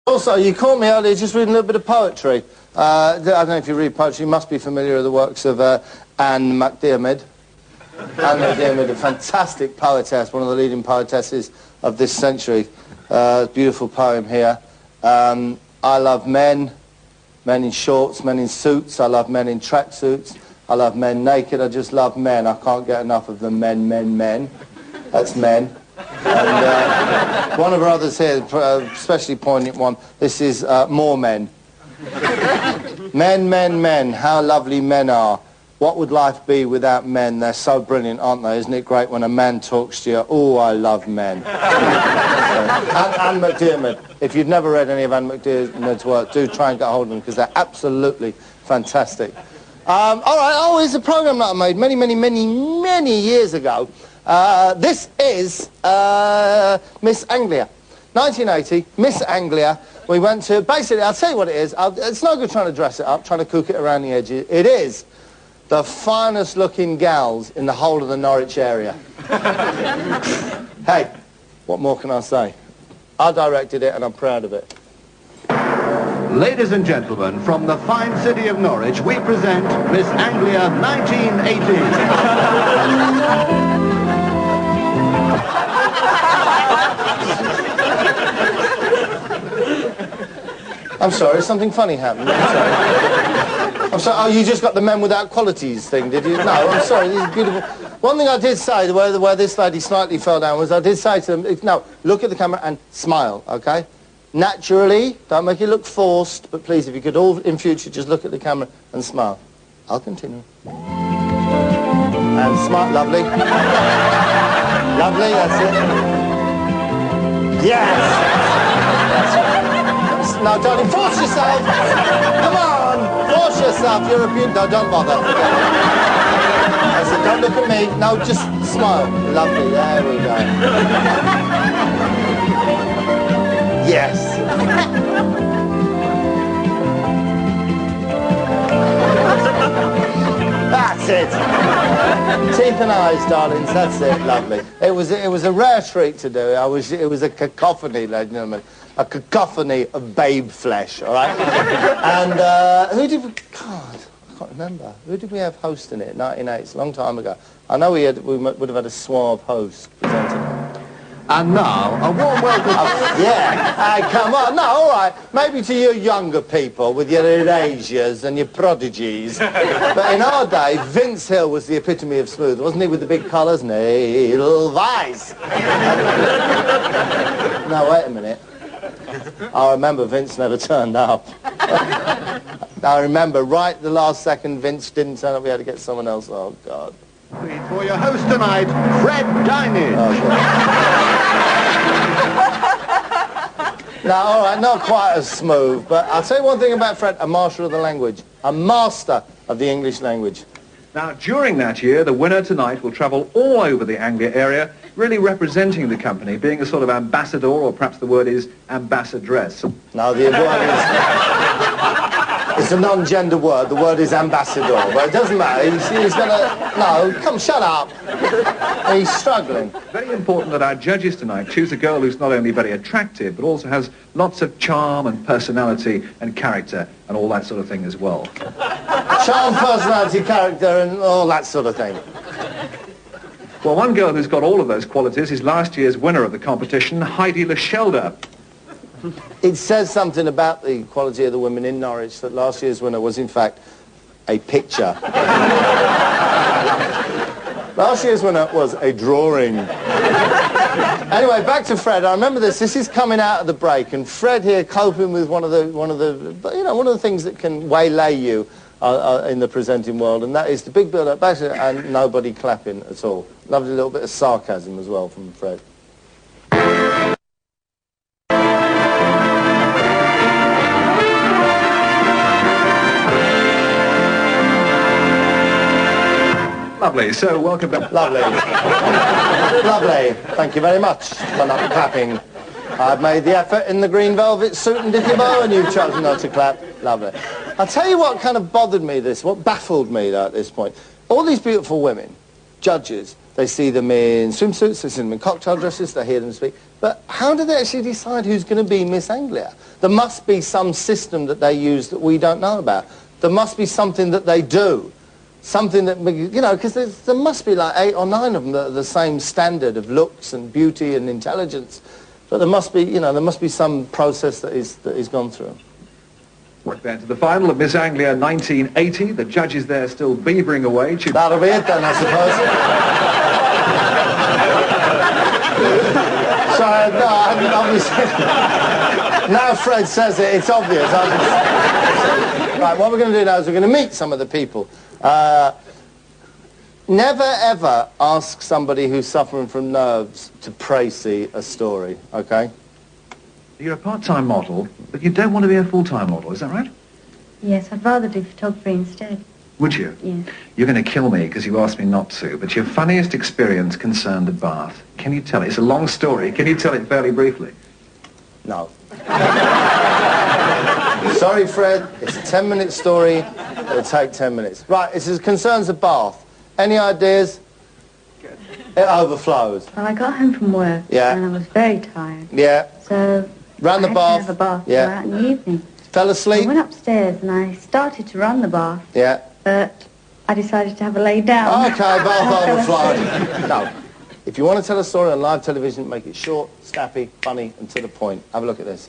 Also, you caught me earlier just reading a little bit of poetry. I don't know if you read poetry, you must be familiar with the works of Anne MacDiarmid. Anne MacDiarmid, a fantastic poetess, one of the leading poetesses of this century. Beautiful poem here. I love men, men in shorts, men in suits. I love men in tracksuits. I love men naked. I just love men. I can't get enough of them. Men, men, men. That's men. And one of our others here, especially poignant one, this is more men. Men, men, men, how lovely men are. What would life be without men? They're so brilliant, aren't they? Isn't it great when a man talks to you? Oh, I love men. Anne MacDiarmid. If you've never read any of Anne MacDiarmid's work, do try and get hold of them because they're absolutely fantastic. All right, here's a program that I made many, many, many, many years ago. This is Miss Anglia. 1980, Miss Anglia. We went to, basically, I'll tell you what it is. It's no good trying to dress it up, trying to cook it around the edges. It is the finest looking gals in the whole of the Norwich area. Hey, what more can I say? I directed it and I'm proud of it. Ladies and gentlemen, from the fine city of Norwich, we present Miss Anglia 1980. I'm sorry, something funny happened. I'm sorry. Oh, you just got the men without qualities thing, did you? No, I'm sorry, this is beautiful. One thing I did say, where this lady slightly fell down, was I did say to them, now, look at the camera and smile, okay? Naturally, don't make it look forced, but please, if you could all, in future, just look at the camera and smile. I'll continue. And smile, lovely. Lovely, that's it. Yes! That's right. Now, darling, force yourself! Come on! Force yourself! You're a beauty. No, don't bother. I said, don't look at me. No, just smile. Lovely. There we go. Yes. That's it. Teeth and eyes, darlings. That's it. Lovely. It was a rare treat to do. It was a cacophony, ladies and gentlemen. A cacophony of babe flesh, all right? And who did we... God, I can't remember. Who did we have hosting it? 1980, it's a long time ago. I know we would have had a suave host presenting it. And now, a warm welcome... Yeah, come on. No, all right. Maybe to you younger people with your Erasias and your prodigies. But in our day, Vince Hill was the epitome of smooth, wasn't he, with the big collars? Edelweiss. No, wait a minute. I remember Vince never turned up. I remember right the last second Vince didn't turn up, we had to get someone else. Oh, God. For your host tonight, Fred Dineage. Oh, now, all right, not quite as smooth, but I'll tell you one thing about Fred, a master of the language, a master of the English language. Now, during that year, the winner tonight will travel all over the Anglia area, really representing the company, being a sort of ambassador, or perhaps the word is ambassadress. No, the word is... It's a non-gender word. The word is ambassador, but it doesn't matter. He's gonna... No, come, shut up. He's struggling. Very important that our judges tonight choose a girl who's not only very attractive, but also has lots of charm and personality and character and all that sort of thing as well. Charm, personality, character, and all that sort of thing. Well, one girl who's got all of those qualities is last year's winner of the competition, Heidi Lechelder. It says something about the quality of the women in Norwich that last year's winner was, in fact, a picture. Last year's winner was a drawing. Anyway, back to Fred. I remember this. This is coming out of the break, and Fred here coping with one of the things that can waylay you in the presenting world, and that is the big build-up back and nobody clapping at all. Lovely little bit of sarcasm as well from Fred. Lovely, so welcome back. Lovely. Lovely. Thank you very much for not clapping. I've made the effort in the green velvet suit and dicky bow, and you've chosen not to clap. Lovely. I'll tell you what kind of bothered me what baffled me at this point. All these beautiful women, judges. They see them in swimsuits, they see them in cocktail dresses, they hear them speak. But how do they actually decide who's going to be Miss Anglia? There must be some system that they use that we don't know about. There must be something that they do. Something that, you know, because there must be like 8 or 9 of them that are the same standard of looks and beauty and intelligence. But there must be, you know, there must be some process that is gone through. We're back to the final of Miss Anglia 1980. The judges there still beavering away. That'll be it then, I suppose. Sorry, no, I haven't obviously... Now Fred says it, it's obvious. Right, what we're going to do now is we're going to meet some of the people. Never ever ask somebody who's suffering from nerves to précis a story, okay? You're a part-time model, but you don't want to be a full-time model, is that right? Yes, I'd rather do photography instead. Would you? Yes. You're going to kill me because you asked me not to, but your funniest experience concerned a bath. Can you tell it? It's a long story. Can you tell it fairly briefly? No. Sorry, Fred. It's a 10-minute story. It'll take 10 minutes. Right, it concerns a bath. Any ideas? Good. It overflows. Well, I got home from work and I was very tired. Yeah. So Ran the I bath. had to have a bath Yeah. out in the evening. Fell I asleep. went upstairs and I started to run the bath, Yeah. but I decided to have a lay down. Okay, bath overflowed. No. If you want to tell a story on live television, make it short, snappy, funny, and to the point. Have a look at this.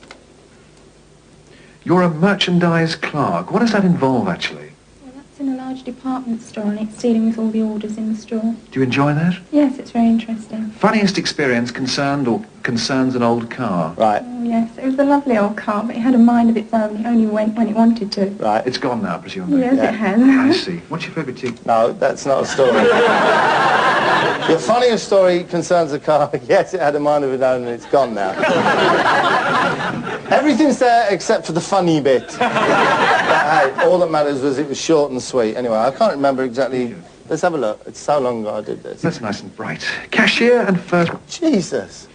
You're a merchandise clerk. What does that involve, actually? Well, that's in a large department store and it's dealing with all the orders in the store. Do you enjoy that? Yes, it's very interesting. Funniest experience concerned or concerns an old car? Right. Oh, yes, it was a lovely old car, but it had a mind of its own. It only went when it wanted to. Right. It's gone now, presumably. Yes, Yeah. it has. I see. What's your favourite tea? No, that's not a story. Your funniest story concerns a car. Yes, it had a mind of its own and it's gone now. Everything's there except for the funny bit. But, hey, all that matters was it was short and sweet. Anyway, I can't remember exactly. Let's have a look. It's so long ago I did this. That's nice and bright. Cashier and first... Jesus.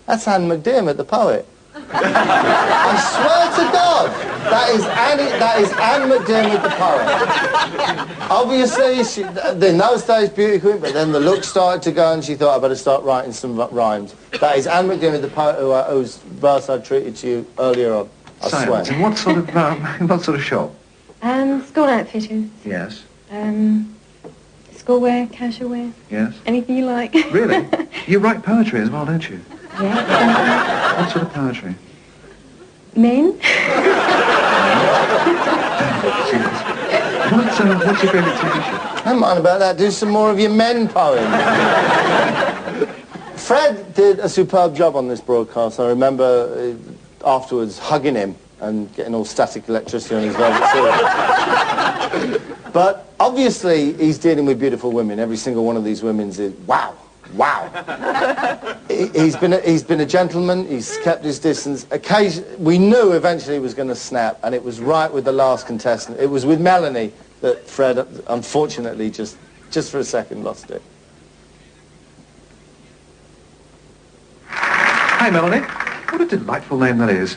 That's Anne McDiarmid, the poet. I swear to God, that is Anne McDiarmid, the poet. Obviously, in those days, beauty queen, but then the look started to go and she thought, I better start writing some rhymes. That is Anne McDiarmid, the poet whose verse I treated to you earlier on. I Silence. swear. And what sort of shop? School outfitters, Yes. schoolwear, casual wear, Yes. anything you like. Really? You write poetry as well, don't you? Yeah. What sort of poetry? Men. What's your favourite TV show? Don't mind about that. Do some more of your men poems. Fred did a superb job on this broadcast. I remember afterwards hugging him and getting all static electricity on his velvet suit. But obviously he's dealing with beautiful women. Every single one of these women's is wow. Wow. He's been a gentleman. He's kept his distance. We knew eventually he was going to snap, and it was right with the last contestant. It was with Melanie that Fred, unfortunately, just for a second lost it. Hi, Melanie. What a delightful name that is.